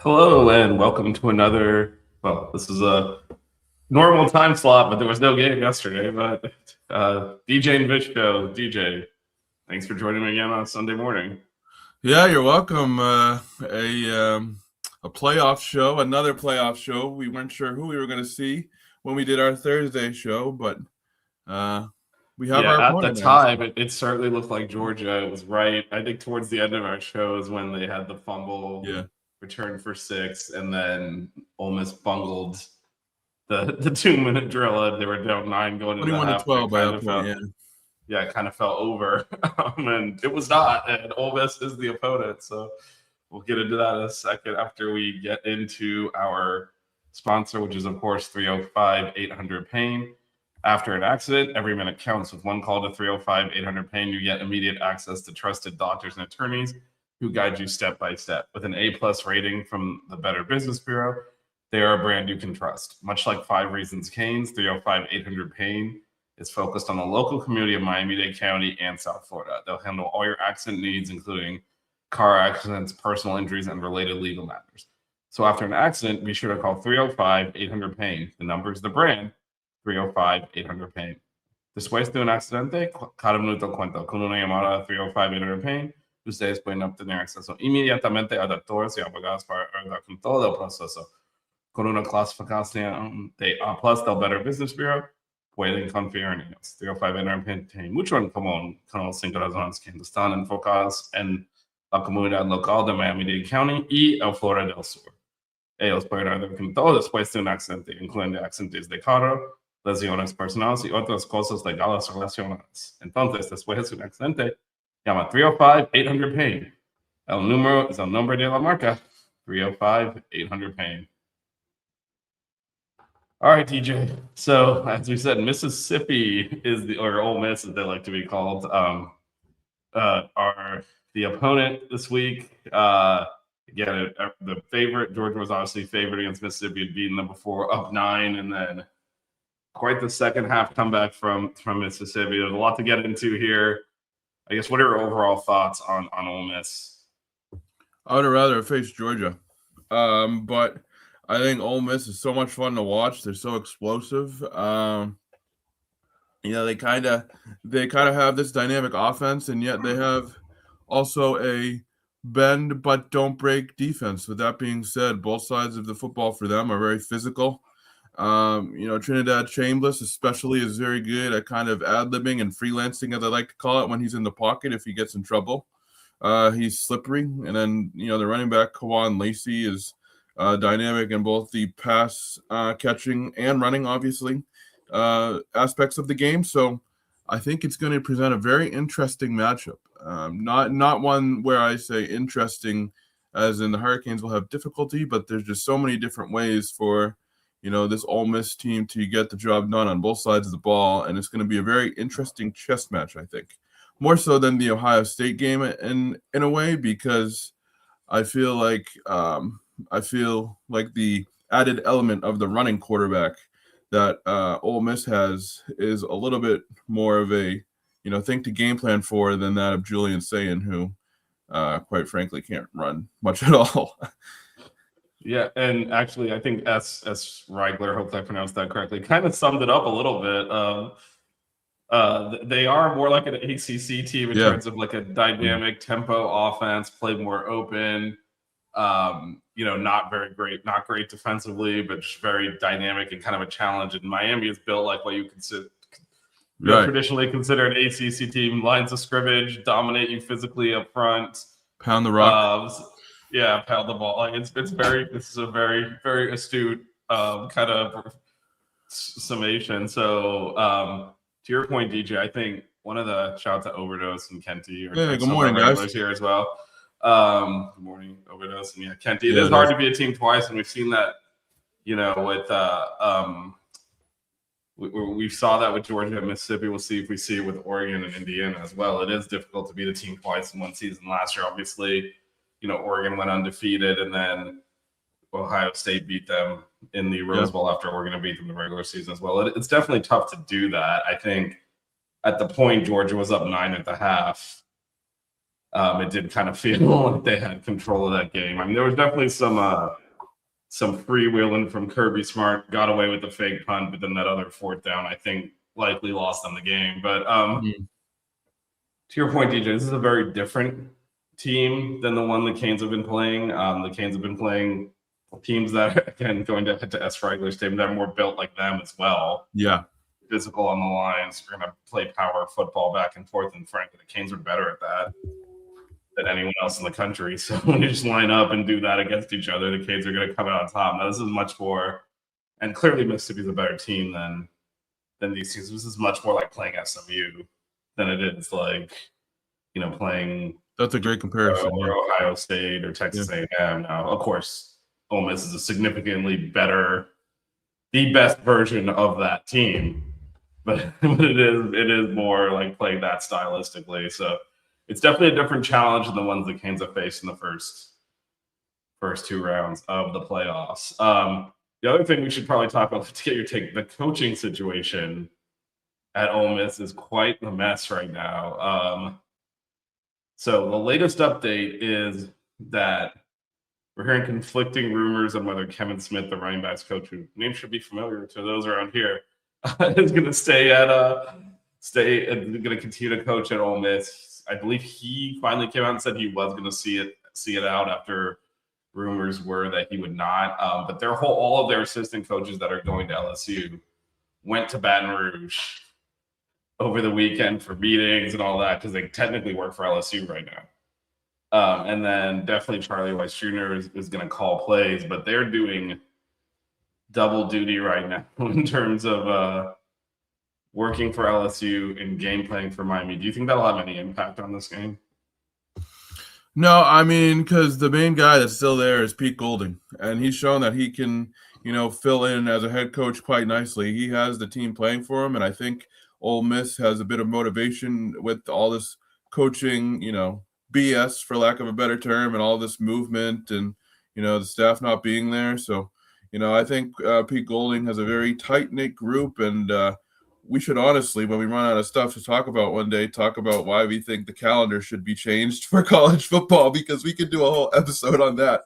Hello and welcome to another. Well, this is a normal time slot, but there was no game yesterday. But DJ and Vish show. DJ, thanks for joining me again on Sunday morning. Yeah, you're welcome. A playoff show, another playoff show. We weren't sure who we were going to see when we did our Thursday show, but we have Yeah, our at the opponent now. time, it certainly looked like Georgia was right. I think towards the end of our show is when they had the fumble Yeah, return for 6, and then Ole Miss bungled the 2-minute drill. They were down 9 going into the 21 to half. It 12 by kind that of point. felt Yeah, it kind of fell over. And it was not. And Ole Miss is the opponent. So we'll get into that in a second after we get into our sponsor, which is, of course, 305-800-PAIN. After an accident, every minute counts. With one call to 305-800-PAIN, you get immediate access to trusted doctors and attorneys who guide you step by step. With an A-plus rating from the Better Business Bureau, they are a brand you can trust. Much like 5 Reasons Cane's, 305-800-PAIN is focused on the local community of Miami-Dade County and South Florida. They'll handle all your accident needs, including car accidents, personal injuries, and related legal matters. So after an accident, be sure to call 305-800-PAIN. The number is the brand, 305-800-PAIN. Después de un accidente, cada minuto cuenta. Con una llamada a 305-800-PAIN, ustedes pueden obtener acceso inmediatamente a doctores y abogados para ayudar con todo el proceso. Con una clasificación de A+ del Better Business Bureau, pueden confiar en ellos. 305-800-PAIN tiene mucho en común con los 5 razones que están enfocadas en la comunidad local de Miami-Dade County y el Florida del Sur. Ellos pueden ayudar con todo después de un accidente, incluyendo accidentes de carro, lesiones personales y otras cosas legales relacionadas. Entonces, después de un accidente, llama 305-800-PAIN. El número es el nombre de la marca, 305-800-PAIN. All right, DJ. So, as we said, Mississippi is or Ole Miss, as they like to be called, are the opponent this week. Again, the favorite. Georgia was obviously favored against Mississippi, beating them before, up 9, and then quite the second half comeback from Mississippi. There's a lot to get into here. I guess, what are your overall thoughts on Ole Miss? I would have rather faced Georgia, but I think Ole Miss is so much fun to watch. They're so explosive. They kind of have this dynamic offense, and yet they have also a bend but don't break defense. With that being said, both sides of the football for them are very physical. Trinidad Chambliss especially is very good at kind of ad-libbing and freelancing, as I like to call it, when he's in the pocket if he gets in trouble. He's slippery. And then, the running back, Kawan Lacey, is dynamic in both the pass catching and running, obviously, aspects of the game. So I think it's going to present a very interesting matchup. Not one where I say interesting as in the Hurricanes will have difficulty, but there's just so many different ways for this Ole Miss team to get the job done on both sides of the ball, and it's going to be a very interesting chess match, I think. More so than the Ohio State game in a way, because I feel like the added element of the running quarterback that Ole Miss has is a little bit more of a thing to game plan for than that of Julian Sayin, who quite frankly can't run much at all. Yeah, and actually, I think S. Reigler, hopefully I pronounced that correctly, kind of summed it up a little bit. They are more like an ACC team in terms of like a dynamic tempo offense, play more open. Not great defensively, but just very dynamic and kind of a challenge. And Miami is built like what you consider traditionally consider an ACC team: lines of scrimmage, dominate you physically up front, pound the rock. Pound the ball. Like this is a very, very astute kind of summation. So to your point, DJ, I think one of the shout out to Overdose and Kenty. Good morning, guys. Here as well. Good morning, Overdose, and Kenty. It is hard to be a team twice, and we've seen that. With we saw that with Georgia and Mississippi. We'll see if we see it with Oregon and Indiana as well. It is difficult to beat a team twice in one season. Last year, obviously, Oregon went undefeated, and then Ohio State beat them in the Rose Bowl after Oregon beat them in the regular season as well. It's definitely tough to do that. I think at the point Georgia was up 9 at the half, It did kind of feel like they had control of that game. I mean, there was definitely some freewheeling from Kirby Smart, got away with the fake punt, but then that other fourth down, I think, likely lost them the game. But to your point, DJ, this is a very different team than the one the Canes have been playing. The Canes have been playing teams that, again, going to head to S. Regular Stadium, that are more built like them as well. Yeah. Physical on the lines. We're going to play power football back and forth, and frankly, the Canes are better at that than anyone else in the country. So when you just line up and do that against each other, the Canes are going to come out on top. Now, this is much more, and clearly Mississippi's a better team than these teams. This is much more like playing SMU than it is like, playing. That's a great comparison. Or Ohio State or Texas A&M. Now, of course, Ole Miss is a significantly better, the best version of that team. But it is more like playing that stylistically. So it's definitely a different challenge than the ones the Canes have faced in the first two rounds of the playoffs. The other thing we should probably talk about to get your take, the coaching situation at Ole Miss is quite the mess right now. So the latest update is that we're hearing conflicting rumors on whether Kevin Smith, the running backs coach, whose name should be familiar to those around here, is going to going to continue to coach at Ole Miss. I believe he finally came out and said he was going to see it out after rumors were that he would not. But all of their assistant coaches that are going to LSU went to Baton Rouge over the weekend for meetings and all that because they technically work for LSU right now. And then definitely Charlie Weiss Jr. is going to call plays, but they're doing double duty right now in terms of working for LSU and game planning for Miami. Do you think that'll have any impact on this game? No, I mean, because the main guy that's still there is Pete Golding, and he's shown that he can, fill in as a head coach quite nicely. He has the team playing for him, and I think Ole Miss has a bit of motivation with all this coaching, BS, for lack of a better term, and all this movement and, the staff not being there. So, I think Pete Golding has a very tight-knit group, and we should honestly, when we run out of stuff to talk about one day, talk about why we think the calendar should be changed for college football, because we could do a whole episode on that,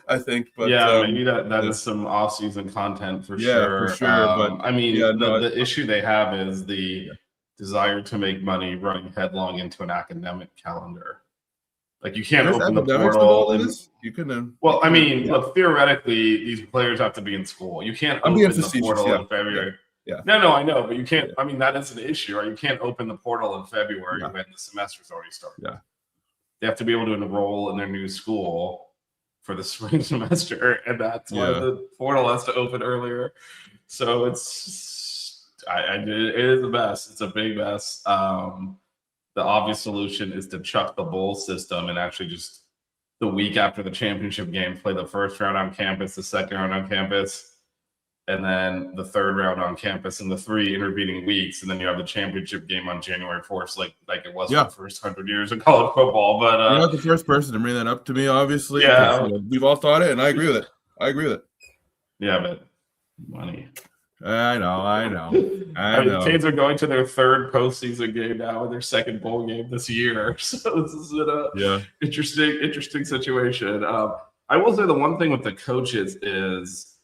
I think. But maybe that is some off-season content for sure. For sure. But I mean, the issue they have is the desire to make money running headlong into an academic calendar. Like, you can't open the portal. You can. Well, I mean, look, theoretically, these players have to be in school. You can't open the portal in February. Yeah. No, I know, but you can't. I mean, that is an issue, right? You can't open the portal in February when the semester's already started. Yeah. They have to be able to enroll in their new school for the spring semester, and that's why the portal has to open earlier. So it is a mess. It's a big mess. The obvious solution is to chuck the bowl system and actually just the week after the championship game, play the first round on campus, the second round on campus, and then the third round on campus in the 3 intervening weeks. And then you have the championship game on January 4th, like it was for the first 100 years of college football. But you're not the first person to bring that up to me, obviously. Yeah. We've all thought it, and I agree with it. Yeah, but money. I know. The Canes are going to their 3rd postseason game now and their 2nd bowl game this year. So this is an interesting situation. I will say the one thing with the coaches is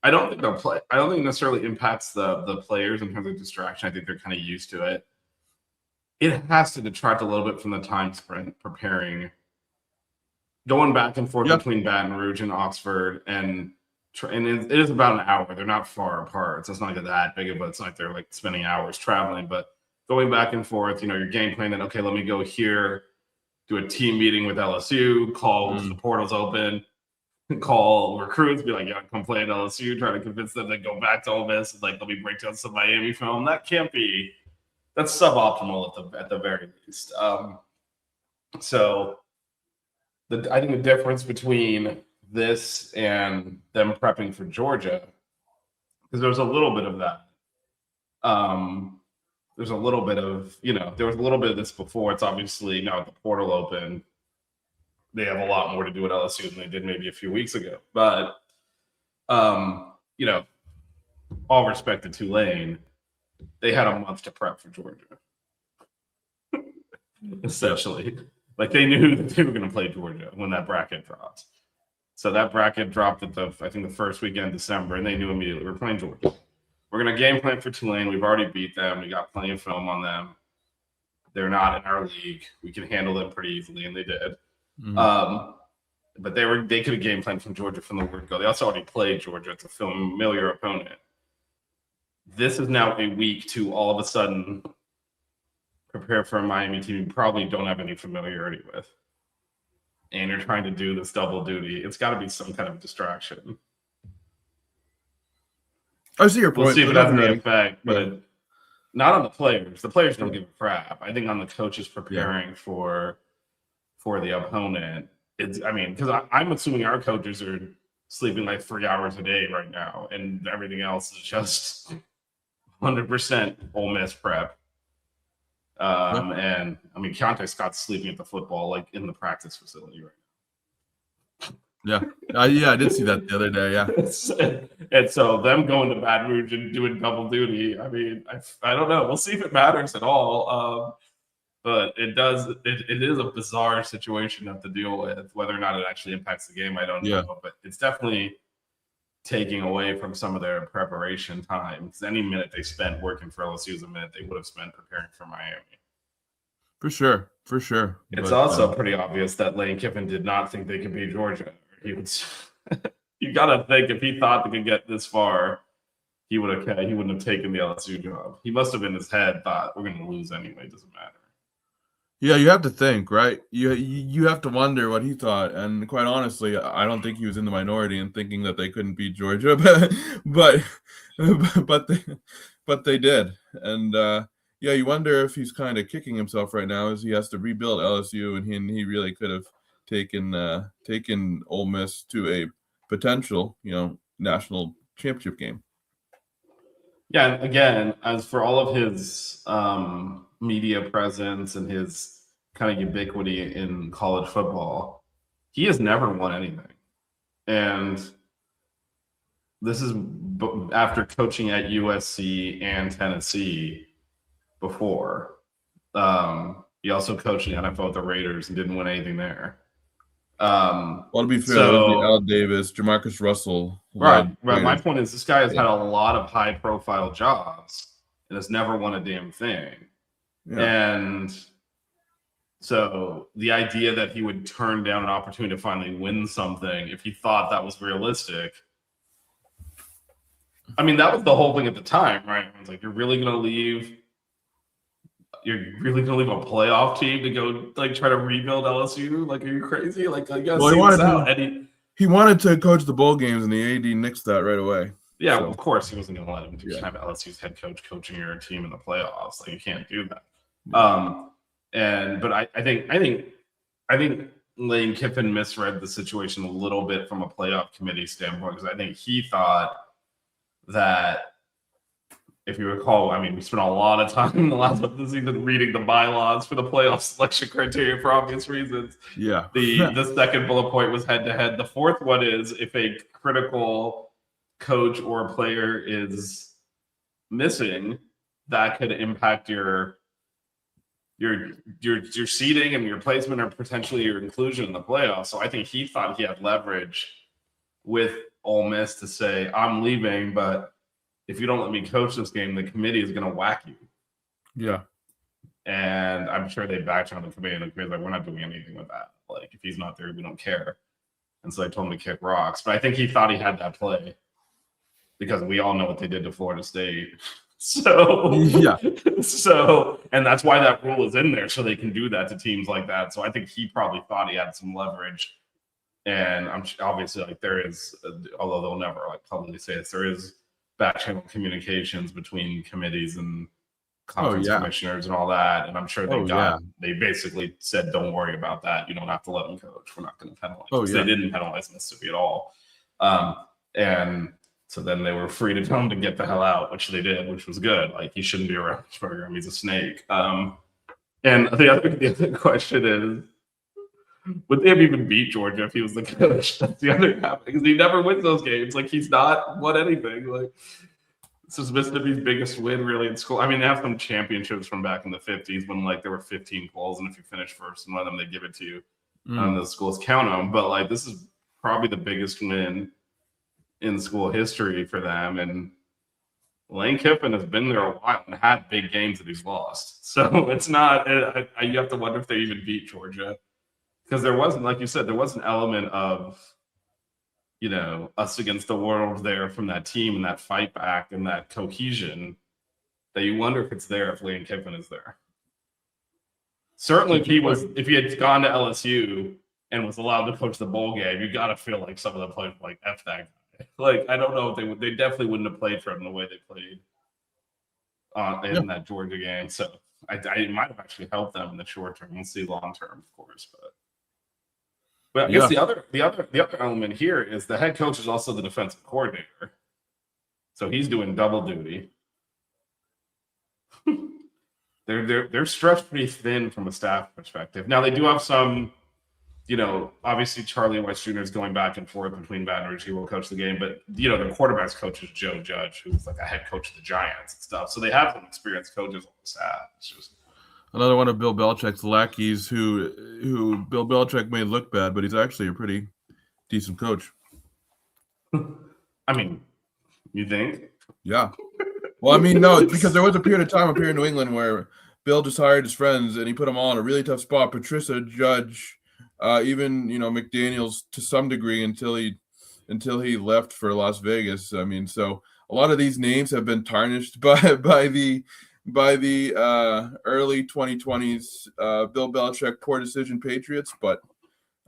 I don't think they'll play. I don't think it necessarily impacts the players in terms of distraction. I think they're kind of used to it. It has to detract a little bit from the time spent preparing, going back and forth between Baton Rouge and Oxford, and it is about an hour. They're not far apart, so it's not like that big of it's not like they're like spending hours traveling, but going back and forth, your game plan, then okay, let me go here, do a team meeting with LSU, call the portals open, call recruits, be like, come play at LSU, try to convince them to go back to Ole Miss, and like let me break down some Miami film. That's suboptimal at the very least. So I think the difference between this and them prepping for Georgia, because there's a little bit of that. There's a little bit of, there was a little bit of this before. It's obviously now the portal open, they have a lot more to do at LSU than they did maybe a few weeks ago. But, all respect to Tulane, they had a month to prep for Georgia, essentially. Like they knew that they were going to play Georgia when that bracket dropped. So that bracket dropped at I think the first weekend in December, and they knew immediately we're playing Georgia. We're going to game plan for Tulane. We've already beat them. We got plenty of film on them. They're not in our league. We can handle them pretty easily, and they did. Mm-hmm. But they could have game planned from Georgia from the word go. They also already played Georgia. It's a familiar opponent. This is now a week to all of a sudden prepare for a Miami team you probably don't have any familiarity with. And you're trying to do this double duty. It's got to be some kind of distraction. I see your point. We'll see if it has any effect, but not on the players. The players don't give a crap. I think on the coaches preparing for the opponent. Because I'm assuming our coaches are sleeping like 3 hours a day right now, and everything else is just 100% Ole Miss prep. And Keontae Scott's sleeping at the football, like in the practice facility right now. Yeah, I did see that the other day. Yeah, and so them going to Baton Rouge and doing double duty. I don't know. We'll see if it matters at all. But it does. It is a bizarre situation to have to deal with. Whether or not it actually impacts the game, I don't know. But it's definitely taking away from some of their preparation time. Because any minute they spent working for LSU is a minute they would have spent preparing for Miami. For sure. It's also pretty obvious that Lane Kiffin did not think they could beat Georgia. You got to think if he thought they could get this far, he wouldn't have taken the LSU job. He must have in his head thought we're going to lose anyway. It doesn't matter. Yeah, you have to think, right? You have to wonder what he thought, and quite honestly, I don't think he was in the minority in thinking that they couldn't beat Georgia, but they did, and you wonder if he's kind of kicking himself right now as he has to rebuild LSU, and he really could have taken Ole Miss to a potential national championship game. Yeah, again, as for all of his media presence and his kind of ubiquity in college football, he has never won anything. And this is after coaching at USC and Tennessee before. He also coached in the NFL with the Raiders and didn't win anything there. Well, to be fair, Al Davis, Jamarcus Russell. Right. My point is this guy has had a lot of high-profile jobs and has never won a damn thing. Yeah. And so the idea that he would turn down an opportunity to finally win something if he thought that was realistic. That was the whole thing at the time, right? It's like, you're really going to leave a playoff team to go try to rebuild LSU? Are you crazy? You gotta he wanted to coach the bowl games, and the AD nixed that right away. Yeah, of course he wasn't going to let him have LSU's head coach coaching your team in the playoffs. You can't do that. But I think Lane Kiffin misread the situation a little bit from a playoff committee standpoint, because I think he thought that, if you recall, we spent a lot of time in the last month of the season reading the bylaws for the playoff selection criteria for obvious reasons. Yeah. The second bullet point was head-to-head. The fourth one is if a critical coach or player is missing, that could impact your seeding and your placement, or potentially your inclusion in the playoffs. So I think he thought he had leverage with Ole Miss to say, I'm leaving, but if you don't let me coach this game, the committee is going to whack you. Yeah. And I'm sure they backed on the committee, and the committee's like, we're not doing anything with that. If he's not there, we don't care. And so they told him to kick rocks. But I think he thought he had that play, because we all know what they did to Florida State. And that's why that rule is in there, so they can do that to teams like that. So I think he probably thought he had some leverage. And I'm obviously there is, although they'll never publicly say this, there is back channel communications between committees and conference commissioners and all that. And I'm sure they basically said, don't worry about that. You don't have to let them coach. We're not going to penalize. They didn't penalize Mississippi at all. And so then they were free to tell him to get the hell out, which they did, which was good. He shouldn't be around this program. He's a snake. And the other question is, would they have even beat Georgia if he was the coach? That's the other half, because he never wins those games. He's not won anything. This is Mississippi's biggest win, really, in school. I mean, they have some championships from back in the 50s when, like, there were 15 polls, and if you finish first in one of them, they give it to you. The schools count them. But, like, this is probably the biggest win in school history for them. And Lane Kiffin has been there a while and had big games that he's lost. So it's not – you have to wonder if they even beat Georgia. Because there wasn't – like you said, there was an element of – us against the world there from that team and that fight back and that cohesion that you wonder if it's there if Lane Kiffin is there. Certainly if he had gone to LSU and was allowed to coach the bowl game, you got to feel like some of the players like F that guy. Like, I don't know if they definitely wouldn't have played for him the way they played in that Georgia game. So it might have actually helped them in the short term. We'll see long term, of course, But I guess the other element here is the head coach is also the defensive coordinator, so he's doing double duty. They're stretched pretty thin from a staff perspective. Now they do have some, obviously Charlie Weiss Jr. is going back and forth between Baton Rouge. He will coach the game, but the quarterback's coach is Joe Judge, who's like a head coach of the Giants and stuff. So they have some experienced coaches on the staff. It's just another one of Bill Belichick's lackeys who Bill Belichick may look bad, but he's actually a pretty decent coach. I mean, you think? Yeah. Well, I mean, no, because there was a period of time up here in New England where Bill just hired his friends and he put them all in a really tough spot. Patricia, Judge, even McDaniels to some degree until he left for Las Vegas. I mean, so a lot of these names have been tarnished by the early 2020s Bill Belichick poor decision Patriots, but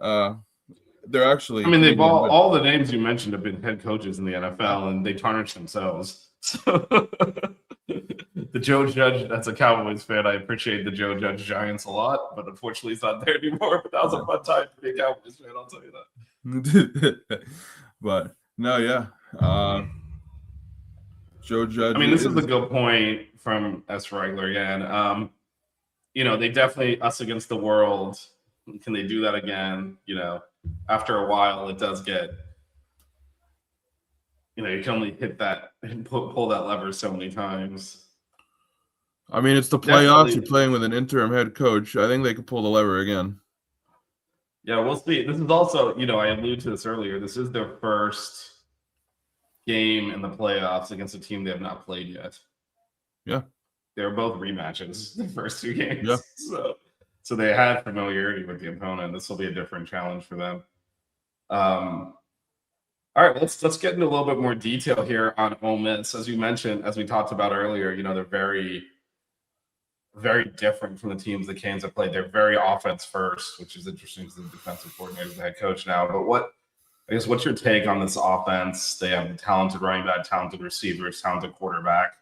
they're actually. I mean, they've all the names you mentioned have been head coaches in the NFL, and they tarnished themselves. So the Joe Judge, that's a Cowboys fan. I appreciate the Joe Judge Giants a lot, but unfortunately, he's not there anymore. But that was a fun time to be a Cowboys fan. I'll tell you that. But no, yeah. Joe Judge. I mean, this is a good point from S. Regular again. They definitely us against the world. Can they do that again? After a while, it does get. You can only hit that and pull that lever so many times. I mean, it's the playoffs. You're playing with an interim head coach. I think they could pull the lever again. Yeah, we'll see. This is also, I alluded to this earlier. This is their first game in the playoffs against a team they have not played yet. Yeah. They're both rematches, the first two games. Yeah. So they had familiarity with the opponent. This will be a different challenge for them. All right, let's get into a little bit more detail here on Ole Miss. As you mentioned, as we talked about earlier, they're very, very different from the teams the Canes have played. They're very offense first, which is interesting because the defensive coordinator is the head coach now. But what's your take on this offense? They have talented running back, talented receivers, talented quarterback.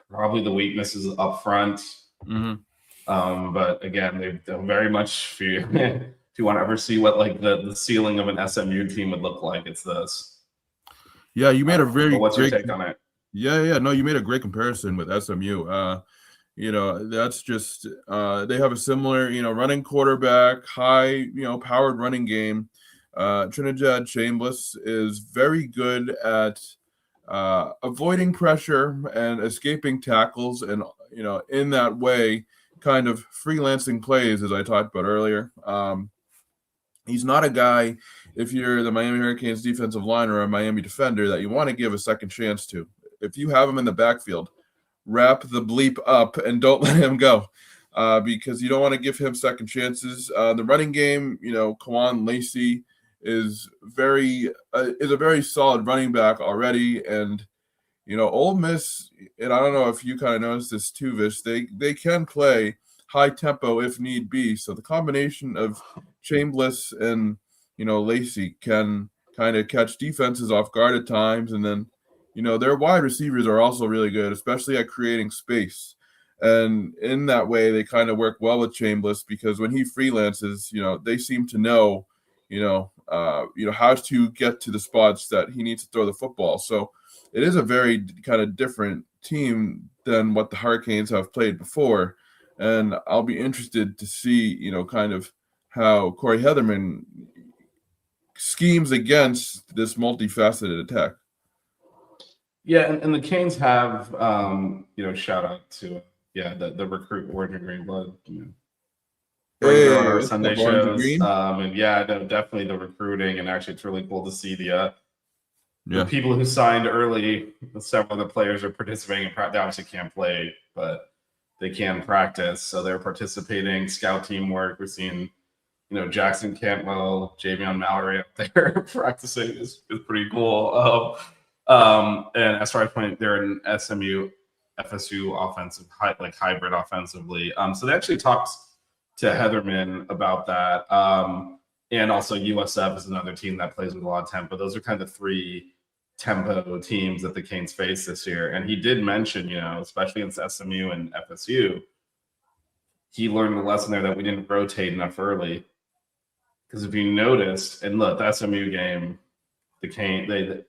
Probably the weakness is up front. Mm-hmm. But again, they're very much if you want to ever see what like the ceiling of an SMU team would look like, it's this. Yeah, you made a very what's great your take on it? Yeah. No, you made a great comparison with SMU. That's just they have a similar, running quarterback, high, powered running game. Trinidad Chambliss is very good at avoiding pressure and escaping tackles, and in that way, kind of freelancing plays, as I talked about earlier. He's not a guy, if you're the Miami Hurricanes defensive line or a Miami defender, that you want to give a second chance to. If you have him in the backfield, wrap the bleep up and don't let him go, because you don't want to give him second chances. The running game, Kawan Lacey is a very solid running back already, and Ole Miss, and I don't know if you kind of noticed this too, Vish, they can play high tempo if need be. So the combination of Chambliss and Lacey can kind of catch defenses off guard at times, and then their wide receivers are also really good, especially at creating space. And in that way, they kind of work well with Chambliss, because when he freelances, they seem to know, how to get to the spots that he needs to throw the football. So it is a very kind of different team than what the Hurricanes have played before. And I'll be interested to see, kind of how Corey Heatherman schemes against this multifaceted attack. Yeah, and the Canes have, shout out to the recruit Orange and Green Blood, regular on Hey, our what's Sunday up, Orange and shows. Green? And yeah, no, definitely the recruiting, and actually it's really cool to see the Yeah, people who signed early. Several of the players are participating in practice. They obviously can't play, but they can practice, so they're participating. Scout teamwork. We're seeing, Jackson Cantwell, Javion Mallory up there practicing is pretty cool. And as far as point, they're an FSU offensive, hybrid offensively. So they actually talked to Heatherman about that. And also USF is another team that plays with a lot of tempo. Those are kind of three tempo teams that the Canes face this year. And he did mention, especially against SMU and FSU, he learned the lesson there that we didn't rotate enough early. Because if you noticed, and look, the SMU game, they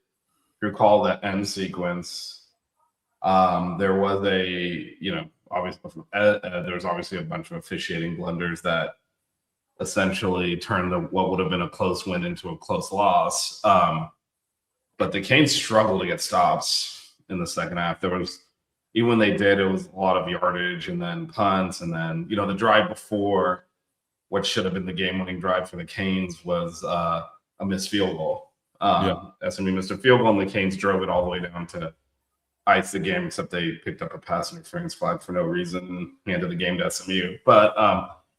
recall that end sequence. There was obviously there was obviously a bunch of officiating blunders that essentially turned what would have been a close win into a close loss. But the Canes struggled to get stops in the second half. There was, even when they did, it was a lot of yardage and then punts, and then the drive before what should have been the game-winning drive for the Canes was a missed field goal. SMU missed a field goal, and the Canes drove it all the way down to ice the game, except they picked up a pass interference flag for no reason and handed the game to SMU. But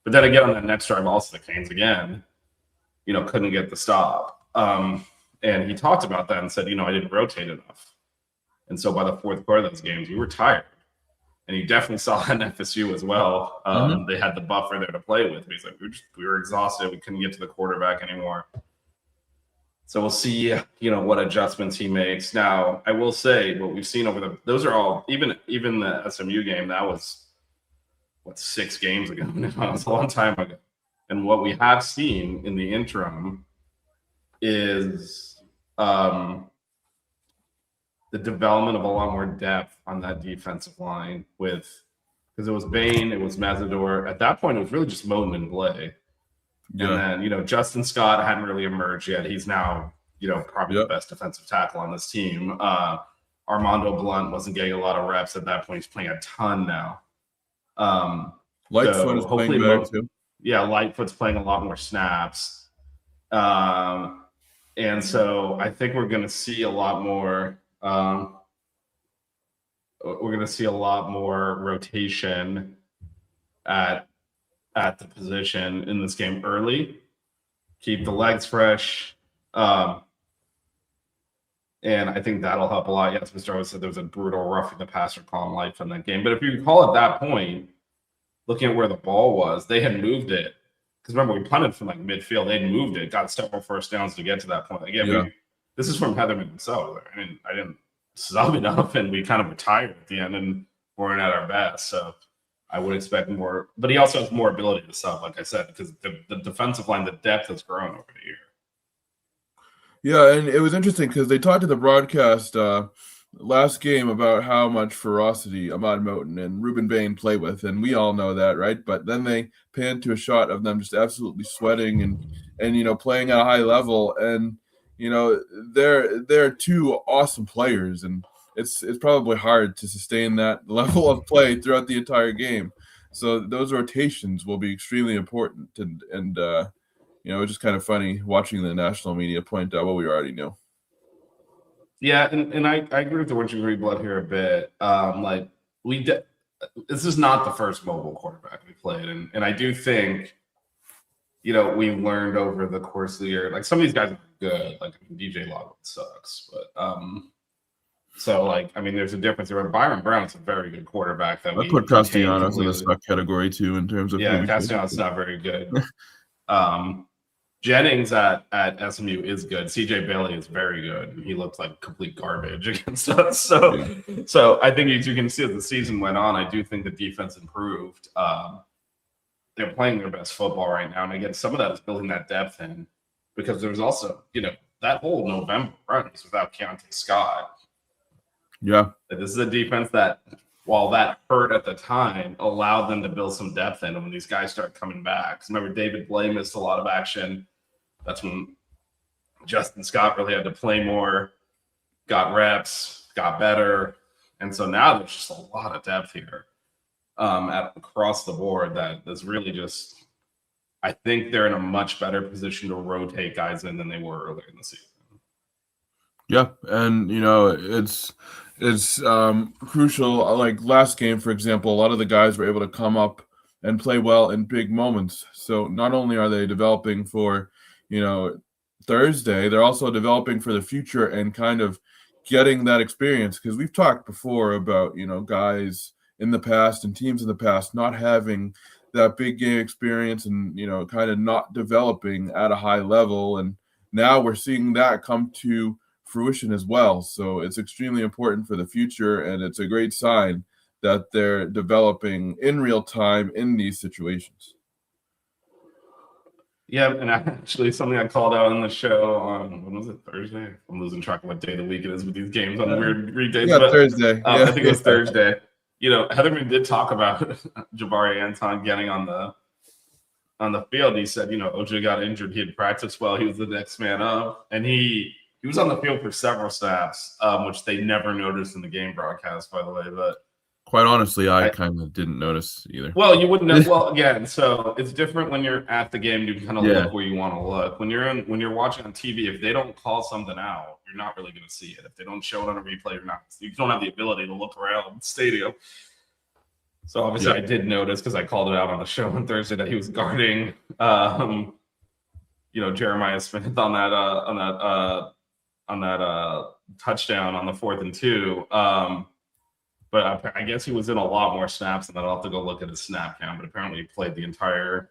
then again, on that next drive, also the Canes again, couldn't get the stop. And he talked about that and said, I didn't rotate enough. And so by the fourth quarter of those games, we were tired. And you definitely saw that in FSU as well. They had the buffer there to play with. He's like, we were exhausted. We couldn't get to the quarterback anymore. So we'll see, what adjustments he makes. Now, I will say what we've seen those are all, even the SMU game, that was, 6 games ago now. It was a long time ago. And what we have seen in the interim is the development of a lot more depth on that defensive line because it was Bain, it was Mazador. At that point, it was really just Moten and Blay. Yeah. And then, Justin Scott hadn't really emerged yet. He's now, probably the best defensive tackle on this team. Armando Blunt wasn't getting a lot of reps at that point. He's playing a ton now. Lightfoot is playing better too. Yeah, Lightfoot's playing a lot more snaps. And so I think we're going to see a lot more. We're going to see a lot more rotation at the position in this game early. Keep the legs fresh. And I think that'll help a lot. Yes, Mr. Owens said there was a brutal roughing the passer call in life in that game. But if you recall at that point, looking at where the ball was, they had moved it. Because remember, we punted from midfield. They'd moved it, got several first downs to get to that point. Again, this is from Heatherman himself. I didn't sub enough, and we kind of retired at the end and weren't at our best. So I would expect more. But he also has more ability to sub, like I said, because the defensive line, the depth has grown over the year. Yeah, and it was interesting because they talked to the broadcast last game about how much ferocity Ahmad Moten and Ruben Bain play with, and we all know that, right? But then they panned to a shot of them just absolutely sweating and playing at a high level, and they're two awesome players, and it's probably hard to sustain that level of play throughout the entire game. So those rotations will be extremely important, and it's just kind of funny watching the national media point out what we already knew. Yeah, and I agree with the Orange and Green Blood here a bit. This is not the first mobile quarterback we played, and I do think, we learned over the course of the year, some of these guys are good. DJ Lockwood sucks, but there's a difference there. Byron Brown's a very good quarterback. I put Castellanos in the suck category too in terms of Castellanos not very good. Jennings at SMU is good. CJ Bailey is very good. He looked like complete garbage against us. So I think you can see as the season went on, I do think the defense improved. They're playing their best football right now. And again, some of that is building that depth in, because there's also, that whole November run is without Keontae Scott. Yeah. This is a defense that, while that hurt at the time, allowed them to build some depth in when these guys start coming back. Because remember, David Blay missed a lot of action. That's when Justin Scott really had to play more, got reps, got better. And so now there's just a lot of depth here across the board that is really just, I think they're in a much better position to rotate guys in than they were earlier in the season. Yeah, and it's crucial. Like last game, for example, a lot of the guys were able to come up and play well in big moments. So not only are they developing for, Thursday, they're also developing for the future and kind of getting that experience, because we've talked before about, guys in the past and teams in the past not having that big game experience and, kind of not developing at a high level. And now we're seeing that come to fruition as well. So it's extremely important for the future, and it's a great sign that they're developing in real time in these situations. Yeah, and actually something I called out on the show on, when was it, Thursday? I'm losing track of what day of the week it is with these games on weird days. Yeah, but, Thursday. I think it was Thursday. Heatherman did talk about Jabari Anton getting on the field. He said, OJ got injured. He had practiced well. He was the next man up. And he was on the field for several snaps, which they never noticed in the game broadcast, by the way. But quite honestly, I kind of didn't notice either. Well, you wouldn't know. Well, again, so it's different when you're at the game. You can kind of look where you want to look. When you're watching on TV, if they don't call something out, you're not really going to see it. If they don't show it on a replay, you don't have the ability to look around the stadium. So obviously, I did notice, because I called it out on the show on Thursday, that he was guarding, Jeremiah Smith on that touchdown on the 4th and 2. But I guess he was in a lot more snaps, and I'll have to go look at his snap count. But apparently, he played the entire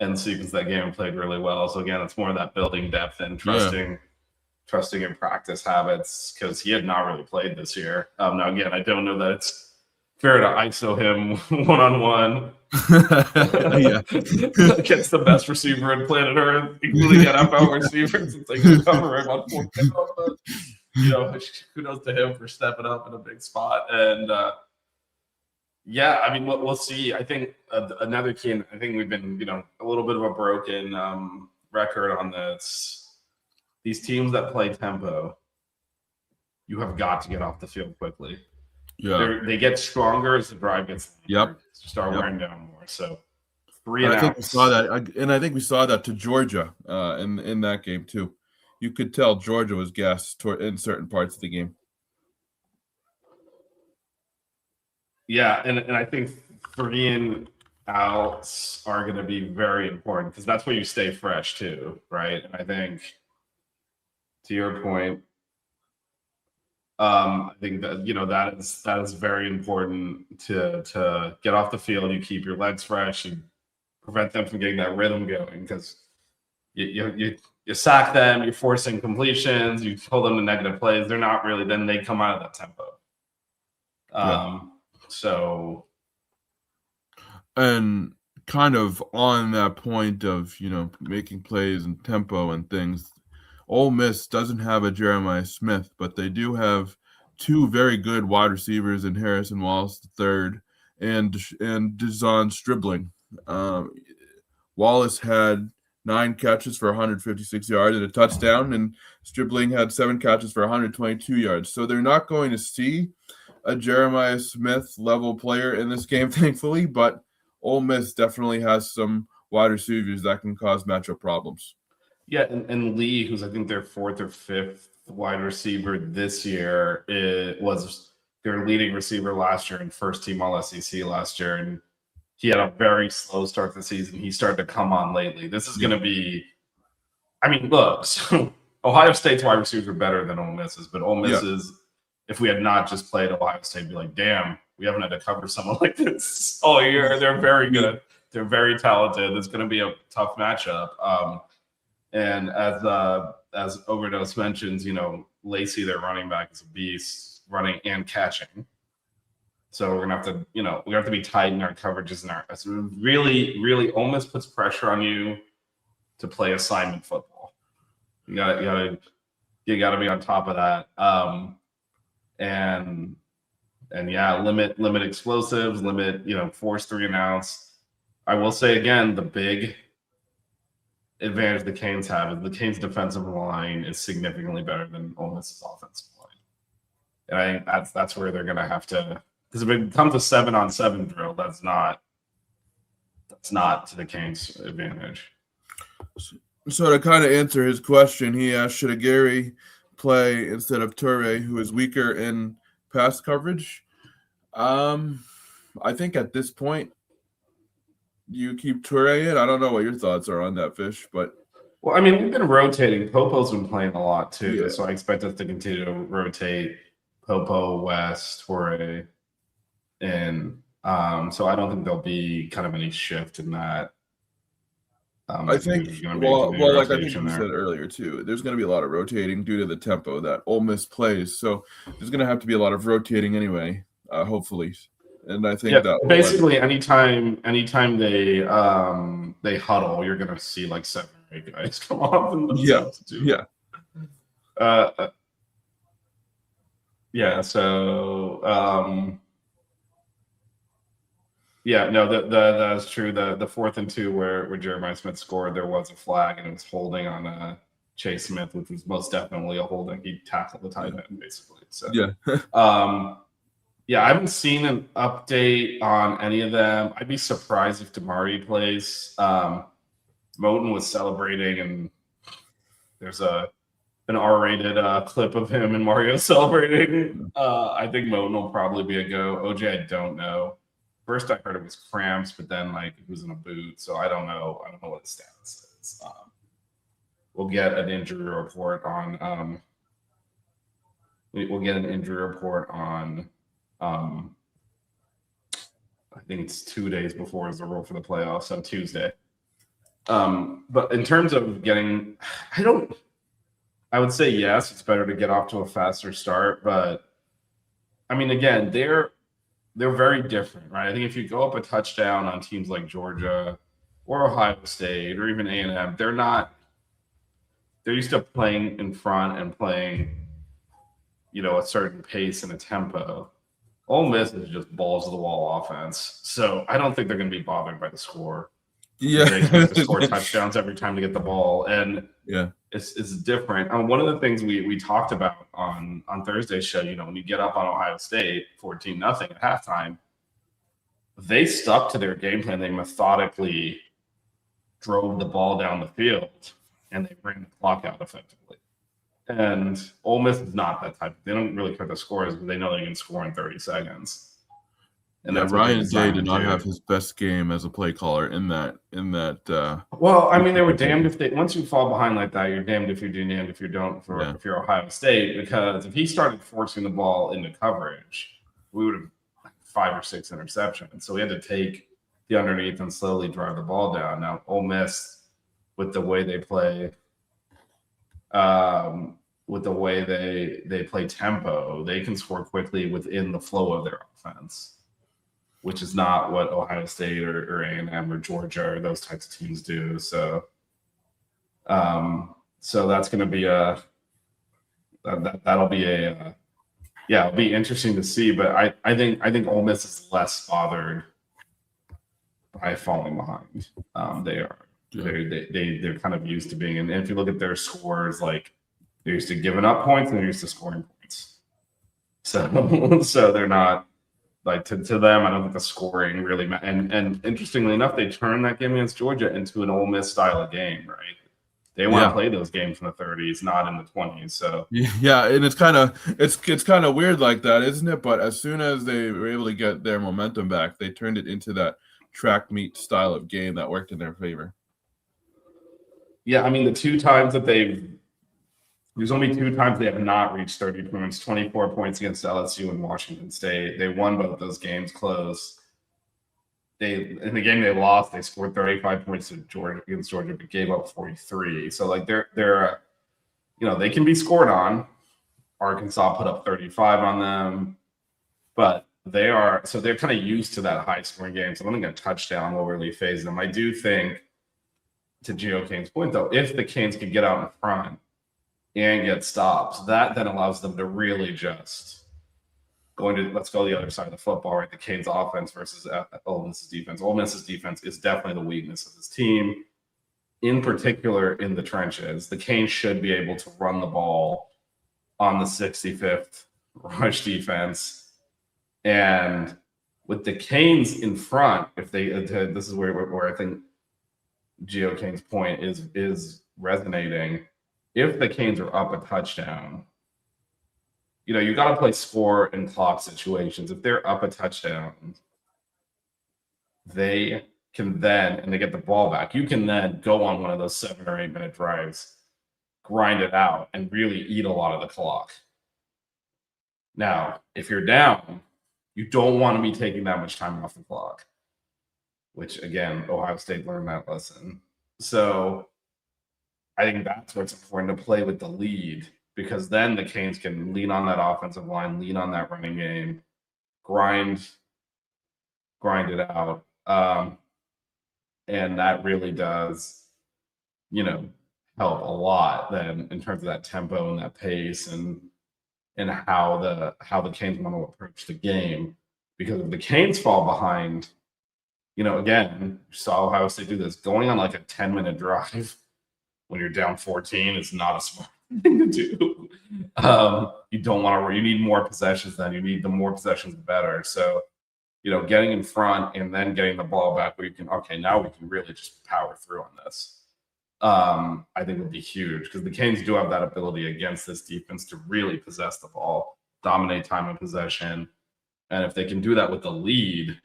end sequence of that game and played really well. So again, it's more of that building depth and trusting in practice habits, because he had not really played this year. Now again, I don't know that it's fair to ISO him one-on-one against the best receiver on planet Earth, including NFL receivers, and they can cover him on 4th down. But kudos to him for stepping up in a big spot. And we'll see. I think another key, and I think we've been, a little bit of a broken record on this. These teams that play tempo, you have got to get off the field quickly. Yeah, they get stronger as the drive gets longer. Start wearing down more. So I think we saw that, and I think we saw that to Georgia in that game too. You could tell Georgia was gassed in certain parts of the game. Yeah, and I think 3 outs are going to be very important, because that's where you stay fresh too, right? And I think, to your point, I think that that is very important to get off the field. You keep your legs fresh and prevent them from getting that rhythm going, because you sack them, you're forcing completions, you hold them to negative plays. They're not really, then they come out of that tempo. So, and kind of on that point of, making plays and tempo and things, Ole Miss doesn't have a Jeremiah Smith, but they do have 2 very good wide receivers in Harrison Wallace III and Dezon Stribling. Wallace had 9 catches for 156 yards and a touchdown, and Stribling had 7 catches for 122 yards. So they're not going to see a Jeremiah Smith level player in this game, thankfully, but Ole Miss definitely has some wide receivers that can cause matchup problems. Yeah, and Lee, who's I think their 4th or 5th wide receiver this year, was their leading receiver last year and first team All SEC last year, and he had a very slow start to the season. He started to come on lately. This is going to be, look, so Ohio State's wide receivers are better than Ole Miss's, but Ole Miss's, if we had not just played Ohio State, would be like, damn, we haven't had to cover someone like this all year. They're very good. They're very talented. It's going to be a tough matchup. And as Overdose mentions, Lacey, their running back, is a beast, running and catching. So we're gonna have to, we have to be tight in our coverages and our. So really, really, Ole Miss puts pressure on you to play assignment football. You gotta be on top of that. And limit explosives, force 3 and outs. I will say again, the big advantage the Canes have is the Canes' defensive line is significantly better than Ole Miss's offensive line. And I think that's where they're going to have to, because if it becomes a 7-on-7 drill, that's not to the Canes' advantage. So to kind of answer his question, he asked, should Aguirre play instead of Toure, who is weaker in pass coverage? I think at this point, you keep Toure in. I don't know what your thoughts are on that, Fish, but well, I mean, we've been rotating. Popo's been playing a lot too, Yeah. so I expect us to continue to rotate Popo, West, Torre, and so I don't think there'll be kind of any shift in that. I think, there's gonna be a well, continued like I think rotation you there. said earlier too, there's going to be a lot of rotating due to the tempo that Ole Miss plays. So there's going to have to be a lot of rotating anyway, hopefully. And I think Yeah, that basically anytime they huddle, you're gonna see like 7 or 8 guys come off and then substitute. So that's true. The 4th and 2 where Jeremiah Smith scored, there was a flag and it was holding on Chase Smith, which was most definitely a holding. He tackled the tight end basically. So I haven't seen an update on any of them. I'd be surprised if Damari plays. Moten was celebrating, and there's an R-rated clip of him and Mario celebrating. I think Moten will probably be a go. OJ, I don't know. First, I heard it was cramps, but then like it was in a boot, so I don't know. I don't know what the status is. We'll get an injury report on. We'll get an injury report on. I think it's 2 days before is the rule for the playoffs on Tuesday. But in terms of getting, I would say yes, it's better to get off to a faster start. But I mean, again, they're very different, right? I think if you go up a touchdown on teams like Georgia or Ohio State or even A&M, they're used to playing in front and playing, a certain pace and a tempo. Ole Miss is just balls to the wall offense. So I don't think they're going to be bothered by the score. Yeah. They expect to score touchdowns every time to get the ball. And it's different. One of the things we talked about on Thursday's show, when you get up on Ohio State 14-0 at halftime, they stuck to their game plan. They methodically drove the ball down the field and they ran the clock out effectively. And Ole Miss is not that type. They don't really care the scores, but they know they can score in 30 seconds. And Ryan Day did not have his best game as a play caller in that. Well, I mean, they were damned if once you fall behind like that, you're damned if you do, damned if you don't. If you're Ohio State, because if he started forcing the ball into coverage, we would have 5 or 6 interceptions. So we had to take the underneath and slowly drive the ball down. Now Ole Miss, with the way they play. With the way they play tempo, they can score quickly within the flow of their offense, which is not what Ohio State or A&M or Georgia or those types of teams do. So that's going to be that'll be it'll be interesting to see. But I think Ole Miss is less bothered by falling behind. They are. They're kind of used to being, and if you look at their scores, like they're used to giving up points and they're used to scoring points. So they're not like to them. I don't think the scoring really matters. And interestingly enough, they turned that game against Georgia into an Ole Miss style of game, right? They want to play those games in the 30s, not in the 20s. So and it's kind of weird like that, isn't it? But as soon as they were able to get their momentum back, they turned it into that track meet style of game that worked in their favor. Yeah, I mean, the 2 times that there's only 2 times they have not reached 30 points, 24 points against LSU and Washington State. They won both those games close. In the game they lost, they scored 35 points against Georgia, but gave up 43. So like they're they can be scored on. Arkansas put up 35 on them, but they're kind of used to that high scoring game. So I don't think a touchdown will really phase them. I do think, to Gio Kane's point, though, if the Canes can get out in front and get stops, that then allows them to really just let's go the other side of the football, right? The Canes offense versus Ole Miss's defense. Ole Miss's defense is definitely the weakness of this team, in particular in the trenches. The Canes should be able to run the ball on the 65th rush defense. And with the Canes in front, if they this is where I think Geo Kane's point is resonating. If the Canes are up a touchdown, you got to play score and clock situations. If they're up a touchdown, they can then, and they get the ball back, you can then go on one of those 7 or 8 minute drives, grind it out, and really eat a lot of the clock. Now, if you're down, you don't want to be taking that much time off the clock, which again, Ohio State learned that lesson. So I think that's where it's important to play with the lead, because then the Canes can lean on that offensive line, lean on that running game, grind it out. And that really does, help a lot then in terms of that tempo and that pace and how the Canes want to approach the game. Because if the Canes fall behind, again, you saw Ohio State do this, going on like a 10-minute drive when you're down 14 is not a smart thing to do. You don't want to, you need more possessions then. You need the more possessions, the better. So, getting in front and then getting the ball back where you can, okay, now we can really just power through on this. I think would be huge, because the Canes do have that ability against this defense to really possess the ball, dominate time of possession. And if they can do that with the lead,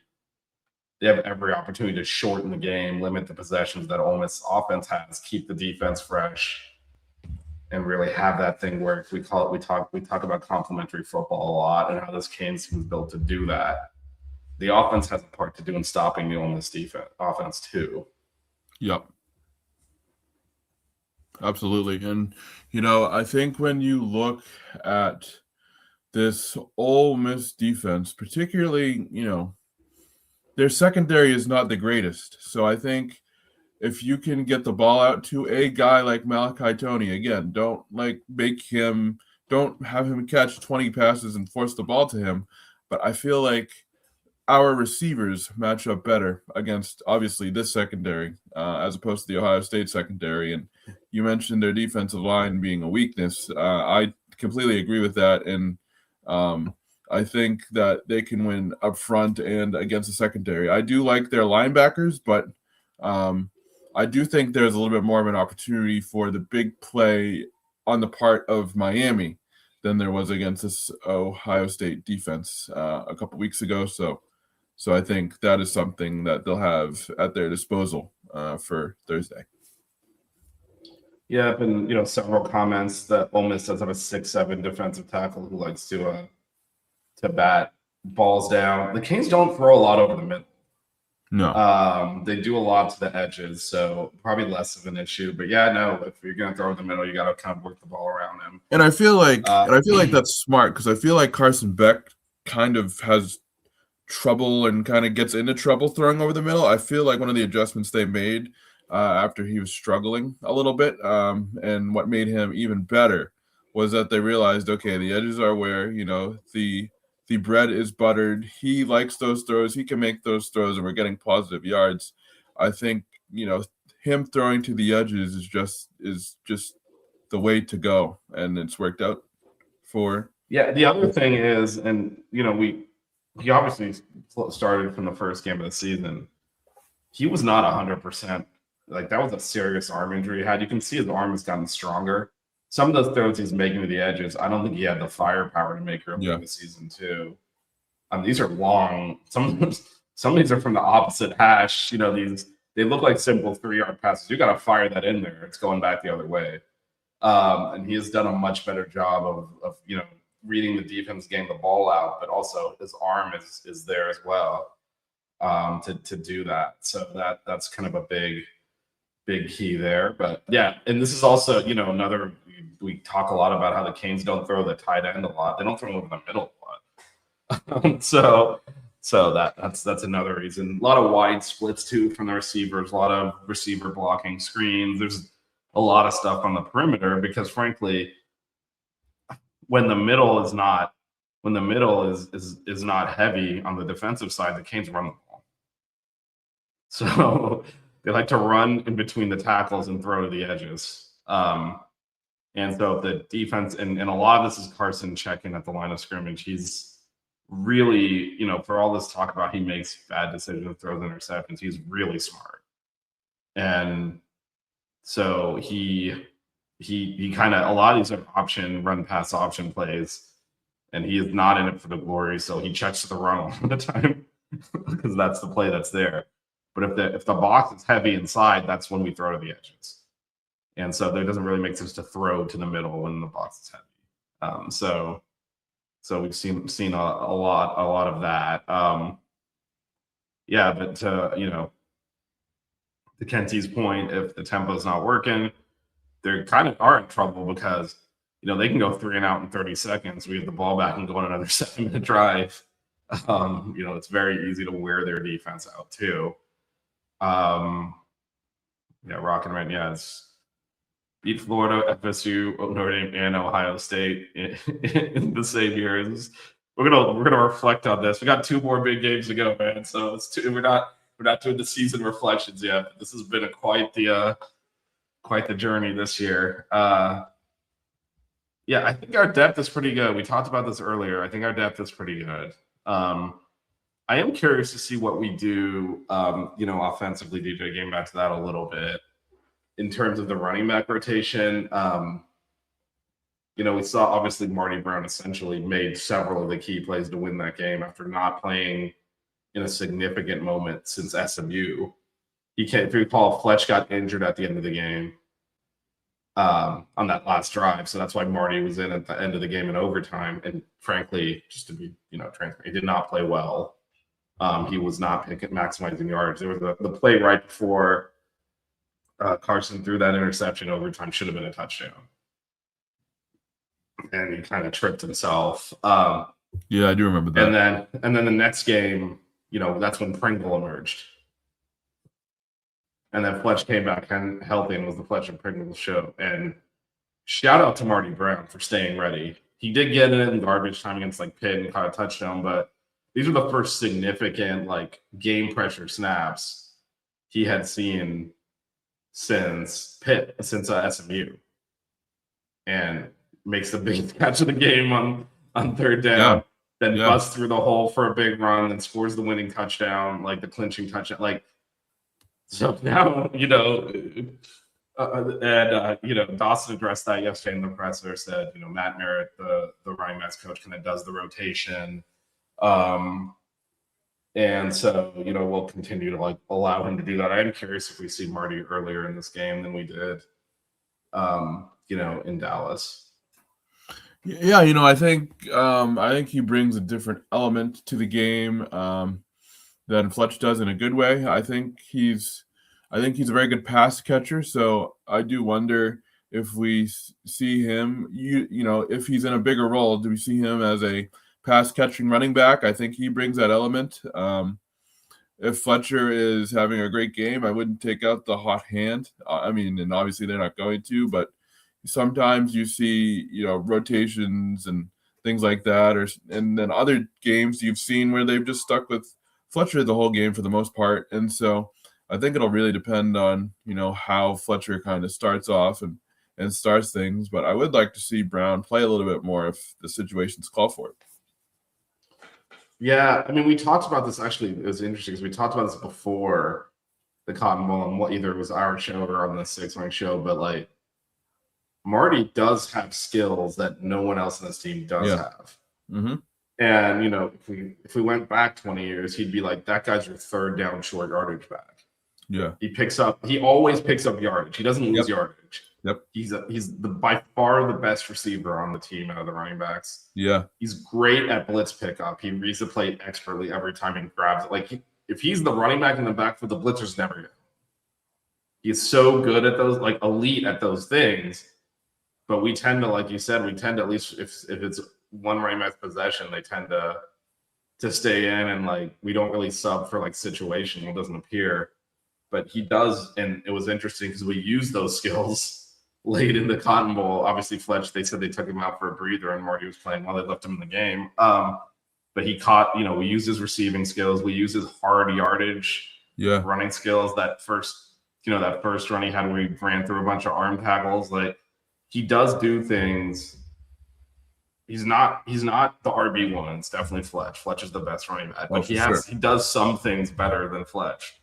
they have every opportunity to shorten the game, limit the possessions that Ole Miss offense has, keep the defense fresh, and really have that thing work. We talk about complementary football a lot and how this Canes team is built to do that. The offense has a part to do in stopping the Ole Miss offense too. Yep. Absolutely. And, I think when you look at this Ole Miss defense, particularly, their secondary is not the greatest. So I think if you can get the ball out to a guy like Malachi Toney, again, don't have him catch 20 passes and force the ball to him. But I feel like our receivers match up better against, obviously, this secondary as opposed to the Ohio State secondary. And you mentioned their defensive line being a weakness. I completely agree with that. And I think that they can win up front and against the secondary. I do like their linebackers, but I do think there's a little bit more of an opportunity for the big play on the part of Miami than there was against this Ohio State defense a couple weeks ago. So I think that is something that they'll have at their disposal for Thursday. Yeah, and several comments that Ole Miss does have a 6'7" defensive tackle who likes to bat balls down. The Canes don't throw a lot over the middle. No. They do a lot to the edges, so probably less of an issue. But yeah, no, if you're gonna throw in the middle, you gotta kind of work the ball around him. And I feel like that's smart, because I feel like Carson Beck kind of has trouble and kind of gets into trouble throwing over the middle. I feel like one of the adjustments they made after he was struggling a little bit, and what made him even better was that they realized, okay, the edges are where the bread is buttered. He likes those throws. He can make those throws, and we're getting positive yards. I think him throwing to the edges is just the way to go, and it's worked out for. Yeah, the other thing is, and he obviously started from the first game of the season. He was not 100%. Like, that was a serious arm injury he had. You can see his arm has gotten stronger. Some of those throws he's making to the edges, I don't think he had the firepower to make early in the season too. These are long. Some of these are from the opposite hash. They look like simple 3-yard passes. You got to fire that in there. It's going back the other way. And he has done a much better job of reading the defense, getting the ball out, but also his arm is there as well to do that. So that's kind of a big key there. But yeah, and this is also another. We talk a lot about how the Canes don't throw the tight end a lot. They don't throw over the middle a lot. So that's another reason. A lot of wide splits too from the receivers. A lot of receiver blocking screens. There's a lot of stuff on the perimeter because, frankly, when the middle is not heavy on the defensive side, the Canes run the ball. So they like to run in between the tackles and throw to the edges. And so if the defense, and a lot of this is Carson checking at the line of scrimmage. He's really, for all this talk about he makes bad decisions, throws interceptions, he's really smart. And so he kind of, a lot of these are run pass option plays, and he is not in it for the glory. So he checks to the run all the time because that's the play that's there. But if the box is heavy inside, that's when we throw to the edges. And so there doesn't really make sense to throw to the middle when the box is heavy. So we've seen a lot of that. But to Kentie's point, if the tempo is not working, they kind of are in trouble because they can go 3 and out in 30 seconds. We have the ball back and go on another 7-minute drive. It's very easy to wear their defense out too. Rocking right. Yeah, it's beat Florida, FSU, Notre Dame, and Ohio State in the same year. We're gonna reflect on this. We got 2 more big games to go, man. So we're not doing the season reflections yet. This has been quite the journey this year. I think our depth is pretty good. We talked about this earlier. I think our depth is pretty good. I am curious to see what we do, offensively, DJ, getting back to that a little bit. In terms of the running back rotation, we saw obviously Marty Brown essentially made several of the key plays to win that game after not playing in a significant moment since SMU. If you recall, Fletch got injured at the end of the game on that last drive. So that's why Marty was in at the end of the game in overtime. And frankly, just to be transparent, he did not play well. He was not maximizing yards. There was the play right before Carson threw that interception overtime, should have been a touchdown. And he kind of tripped himself. I do remember that. And then the next game, that's when Pringle emerged. And then Fletch came back and healthy and was the Fletch and Pringle show. And shout out to Marty Brown for staying ready. He did get it in garbage time against Pitt and caught a touchdown, but these are the first significant game pressure snaps he had seen since SMU, and makes the biggest catch of the game on 3rd down, busts through the hole for a big run and scores the winning touchdown, the clinching touchdown. So now, Dawson addressed that yesterday in the presser, said, Matt Merritt, the running backs coach, kind of does the rotation. And so, we'll continue to allow him to do that. I'm curious if we see Marty earlier in this game than we did, in Dallas. Yeah, I think he brings a different element to the game than Fletch does in a good way. I think he's a very good pass catcher. So I do wonder if we see him, if he's in a bigger role, do we see him as a pass catching running back? I think he brings that element. If Fletcher is having a great game, I wouldn't take out the hot hand. And obviously they're not going to, but sometimes you see, rotations and things like that, and then other games you've seen where they've just stuck with Fletcher the whole game for the most part. And so I think it'll really depend on, how Fletcher kind of starts off and starts things. But I would like to see Brown play a little bit more if the situations call for it. Yeah, we talked about this. Actually, it was interesting because we talked about this before the Cotton Bowl, and either it was our show or on the 6-Ring show. But Marty does have skills that no one else on this team does have. Mm-hmm. And if we went back 20 years, he'd be like, that guy's your 3rd down short yardage back. Yeah, he always picks up yardage. He doesn't lose yardage. Yep. He's by far the best receiver on the team out of the running backs. Yeah. He's great at blitz pickup. He reads the play expertly every time he grabs it. If he's the running back in the backfield, the blitzers never get him. He's so good at those, elite at those things. But we tend to, like you said, at least if it's one running back's possession, they tend to stay in, and we don't really sub for situational. It doesn't appear. But he does, and it was interesting because we used those skills late in the Cotton Bowl. Obviously, Fletch, they said they took him out for a breather, and Marty was playing while they left him in the game. But he caught, we used his receiving skills. We used his hard yardage running skills. That first run he had where he ran through a bunch of arm tackles. he does do things. He's not the RB1. It's definitely Fletch. Fletch is the best running back, but he does some things better than Fletch.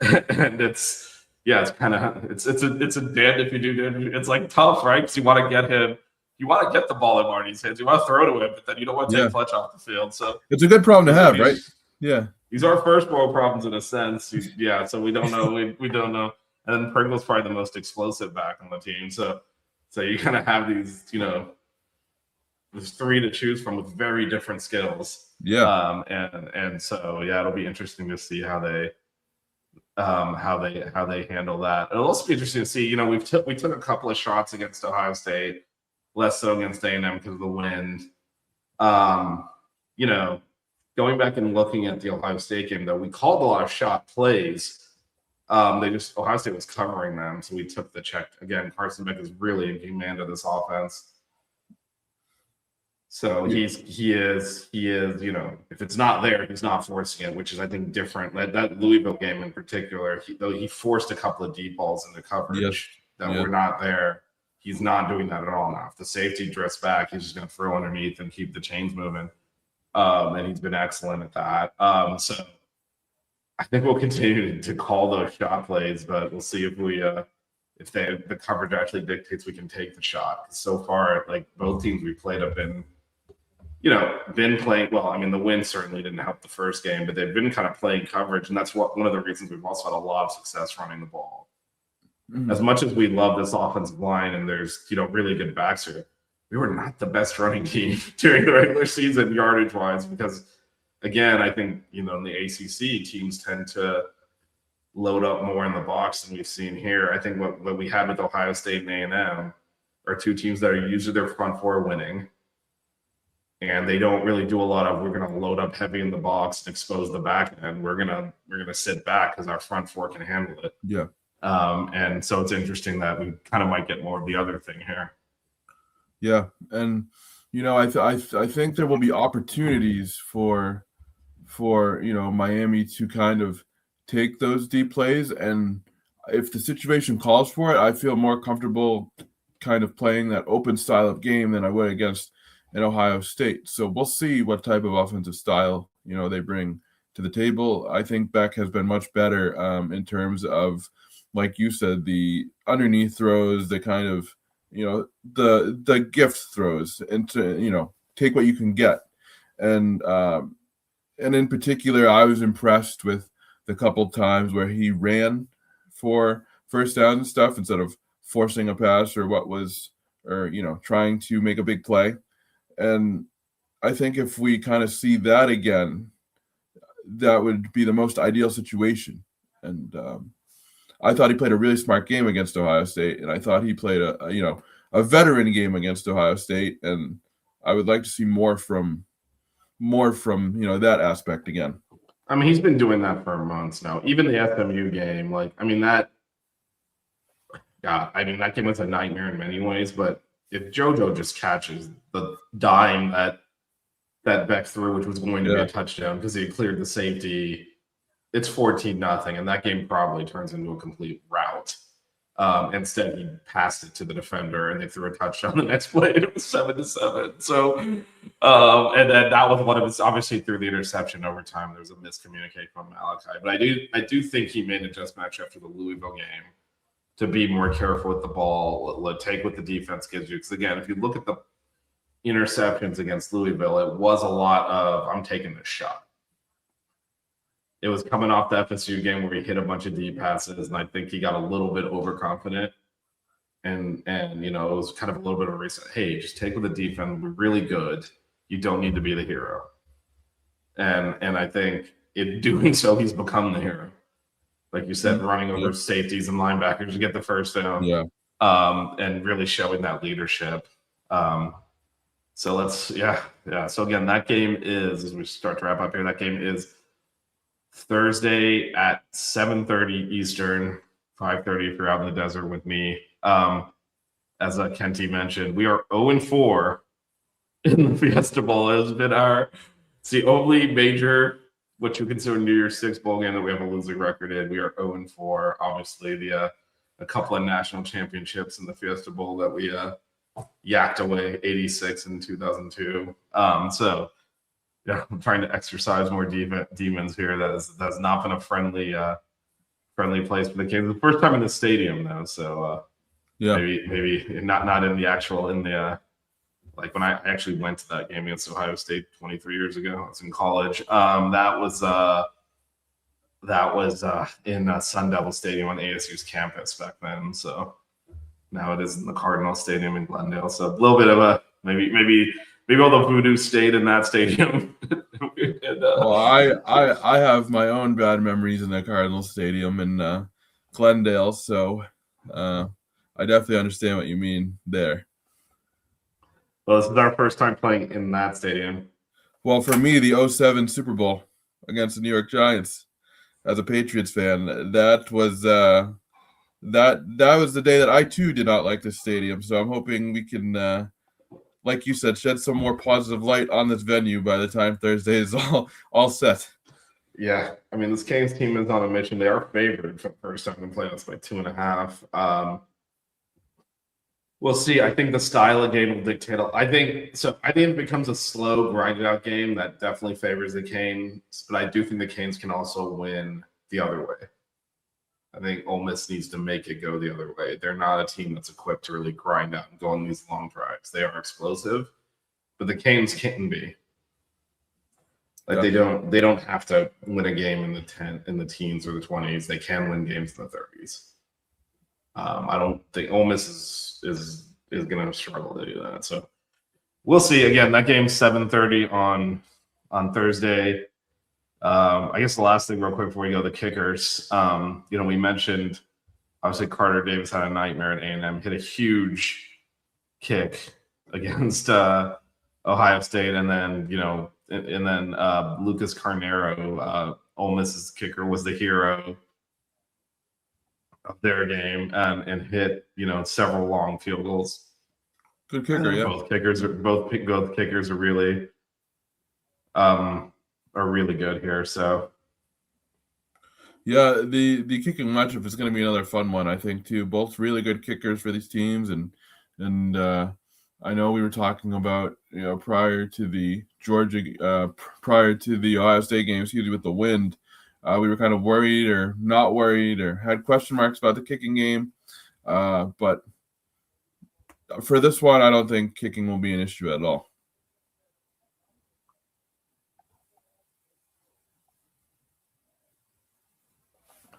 And it's kind of it's a damned if you do. It's like tough, right? Because you want to get him. You want to get the ball in Marty's hands. You want to throw to him, but then you don't want to take Fletch off the field. So it's a good problem to have, right? Yeah. These are first world problems in a sense. So we don't know. We don't know. And then Pringle's probably the most explosive back on the team. So you kind of have these, there's three to choose from with very different skills. Yeah. And so it'll be interesting to see how they handle that. It'll also be interesting to see. We took a couple of shots against Ohio State, less so against A&M because of the wind. Going back and looking at the Ohio State game, though, we called a lot of shot plays. Ohio State was covering them, so we took the check. Again, Carson Beck is really in command of this offense. So he is, if it's not there, he's not forcing it, which is, I think, different. That Louisville game in particular, though he forced a couple of deep balls into coverage that were not there. He's not doing that at all now. If the safety drifts back, he's just going to throw underneath and keep the chains moving. And he's been excellent at that. So I think we'll continue to call those shot plays, but we'll see if the coverage actually dictates we can take the shot. So far, like both teams we played have been playing well. I mean, the win certainly didn't help the first game, but they've been kind of playing coverage, and that's one of the reasons we've also had a lot of success running the ball. Mm-hmm. As much as we love this offensive line, and there's really good backs here, we were not the best running team during the regular season yardage wise, because again, I think in the ACC teams tend to load up more in the box than we've seen here. I think what we had with Ohio State and A&M are two teams that are usually their front four winning. And they don't really do a lot of, we're going to load up heavy in the box and expose the back end. We're gonna sit back because our front four can handle it. Yeah. And so it's interesting that we kind of might get more of the other thing here. Yeah, and I think there will be opportunities for Miami to kind of take those deep plays, and if the situation calls for it, I feel more comfortable kind of playing that open style of game than I would against an Ohio State. So we'll see what type of offensive style they bring to the table. I think Beck has been much better in terms of, like you said, the underneath throws, the kind of the gift throws, and to take what you can get, and in particular, I was impressed with the couple times where he ran for first downs and stuff instead of forcing a pass or trying to make a big play. And I think if we kind of see that again, that would be the most ideal situation. And I thought he played a really smart game against Ohio State, and I thought he played a veteran game against Ohio State, and I would like to see more from that aspect again. I mean, he's been doing that for months now. Even the SMU game, that game was a nightmare in many ways. But if JoJo just catches the dime that Beck threw, which was going to be a touchdown because he cleared the safety, it's 14-0, and that game probably turns into a complete rout. Instead, he passed it to the defender, and they threw a touchdown the next play, and it was 7-7. So, and then that was one of his. Obviously, through the interception overtime, there was a miscommunication from Malachi. But I do think he made an adjustment actually after the Louisville game to be more careful with the ball, take what the defense gives you. Because again, if you look at the interceptions against Louisville, it was a lot of I'm taking this shot. It was coming off the FSU game where he hit a bunch of deep passes, and I think he got a little bit overconfident. And it was kind of a little bit of a reset. Hey, just take with the defense. We're really good. You don't need to be the hero. And I think in doing so, he's become the hero. Like you said, running over safeties and linebackers to get the first down. Yeah. And really showing that leadership. So let's. So again, that game is, as we start to wrap up here, that game is Thursday at 7:30 Eastern, 5:30 if you're out in the desert with me. As Kenty mentioned, we are 0-4 in the Fiesta Bowl. It's the only major, what you consider New Year's Six bowl game that we have a losing record in. We are 0-4. Obviously, the a couple of national championships in the Fiesta Bowl that we yacked away 86 in 2002. So yeah, I'm trying to exercise more demons here. That's not been a friendly place for the Canes. The first time in the stadium though, so maybe not in the actual like when I actually went to that game against Ohio State 23 years ago. I was in college. That was in Sun Devil Stadium on ASU's campus back then. So now it is in the Cardinal Stadium in Glendale. So a little bit of a maybe all the voodoo stayed in that stadium. And, well, I have my own bad memories in the Cardinal Stadium in Glendale, so I definitely understand what you mean there. Well, this is our first time playing in that stadium. Well, for me, the 07 Super Bowl against the New York Giants, as a Patriots fan, that was that was the day that I too did not like the stadium. So I'm hoping we can, like you said, shed some more positive light on this venue by the time Thursday is all set. Yeah, I mean, this Canes team is on a mission. They are favored for the first time in the playoffs by 2.5. We'll see. I think the style of game will dictate. I think it becomes a slow, grinded out game that definitely favors the Canes. But I do think the Canes can also win the other way. I think Ole Miss needs to make it go the other way. They're not a team that's equipped to really grind out and go on these long drives. They are explosive, but the Canes can be. Like they don't have to win a game in the teens or the 20s. They can win games in the 30s. I don't think Ole Miss is going to struggle to do that. So we'll see. Again, that game's 7:30 on Thursday. I guess the last thing real quick before we go, the kickers. We mentioned obviously Carter Davis had a nightmare at A&M, hit a huge kick against Ohio State, and then Lucas Carnero, Ole Miss's kicker, was the hero of their game and hit several long field goals. Good kicker, yeah. Both kickers are really good here. So yeah, the kicking matchup is going to be another fun one, I think, too. Both really good kickers for these teams, and I know we were talking about prior to the Ohio State game, with the wind. We were kind of worried or not worried or had question marks about the kicking game. But for this one, I don't think kicking will be an issue at all.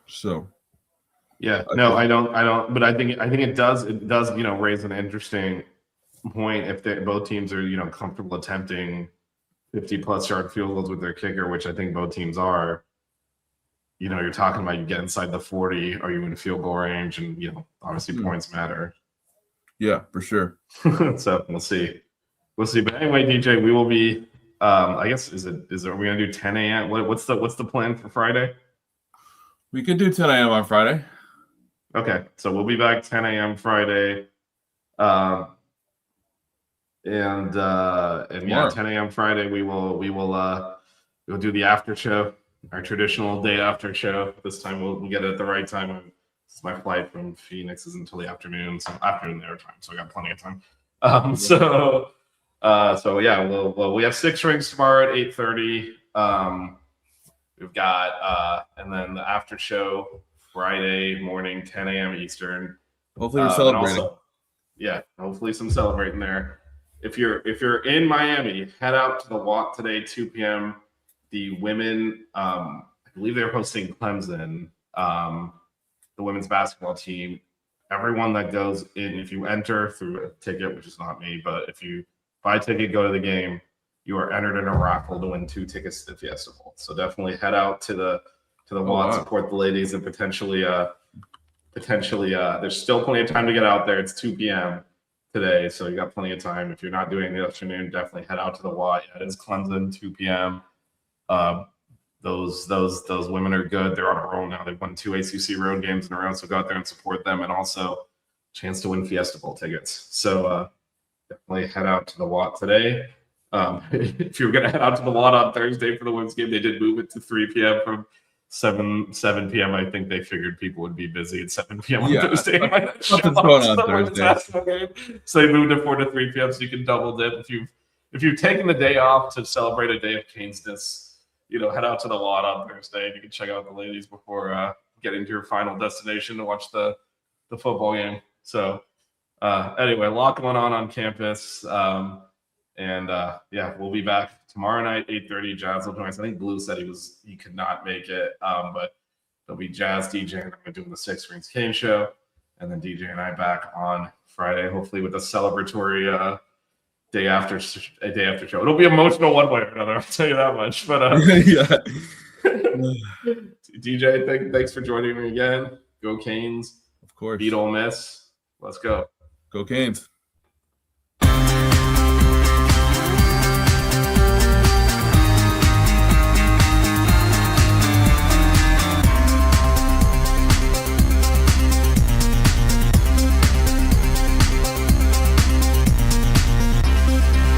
So, yeah, no, I don't. But I think it does raise an interesting point if both teams are comfortable attempting 50+ yard field goals with their kicker, which I think both teams are. You're talking about you get inside the 40, are you in field goal range, and obviously points matter. Yeah, for sure. So we'll see. But anyway, DJ, we will be. I guess are we gonna do 10 a.m.? What's the plan for Friday? We could do 10 a.m. on Friday. Okay, so we'll be back 10 a.m. Friday. And yeah, 10 a.m. Friday we will do the after show. Our traditional day after show. This time we'll get it at the right time. My flight from Phoenix is until the afternoon, so afternoon their time, so I got plenty of time. So yeah, we have 6 rings tomorrow at 8:30. We've got and then the after show Friday morning, 10 a.m. Eastern. Hopefully we're celebrating. Hopefully some celebrating there. If you're in Miami, head out to the walk today, 2 p.m. The women, I believe they're hosting Clemson, the women's basketball team. Everyone that goes in, if you enter through a ticket, which is not me, but if you buy a ticket, go to the game, you are entered in a raffle to win 2 tickets to the Fiesta Bowl. So definitely head out to the WAD, support the ladies, and potentially there's still plenty of time to get out there. It's 2 p.m. today, so you got plenty of time. If you're not doing it in the afternoon, definitely head out to the WAD. It is Clemson, 2 p.m. Those women are good. They're on a roll now. They've won 2 ACC road games in a row, so go out there and support them, and also chance to win Fiesta Bowl tickets. So definitely head out to the WAT today. If you're going to head out to the WAT on Thursday for the women's game, they did move it to 3 p.m. from 7 p.m. I think they figured people would be busy at 7 p.m. on Yeah, Thursday. something's going on Thursday. So they moved to 4 to 3 p.m. so you can double dip if you've taken the day off to celebrate a day of Canesness. Head out to the lot on Thursday and you can check out the ladies before getting to your final destination to watch the football game. So anyway, a lot going on campus. We'll be back tomorrow night, 8:30. Jazz will join us. I think Blue said he could not make it, but there'll be Jazz DJing. I'm doing the Six Rings Kane show, and then DJ and I back on Friday, hopefully with a celebratory day after show. It'll be emotional one way or another. I'll tell you that much. But DJ, thanks for joining me again. Go Canes! Of course. Beat Ole Miss. Let's go. Go Canes.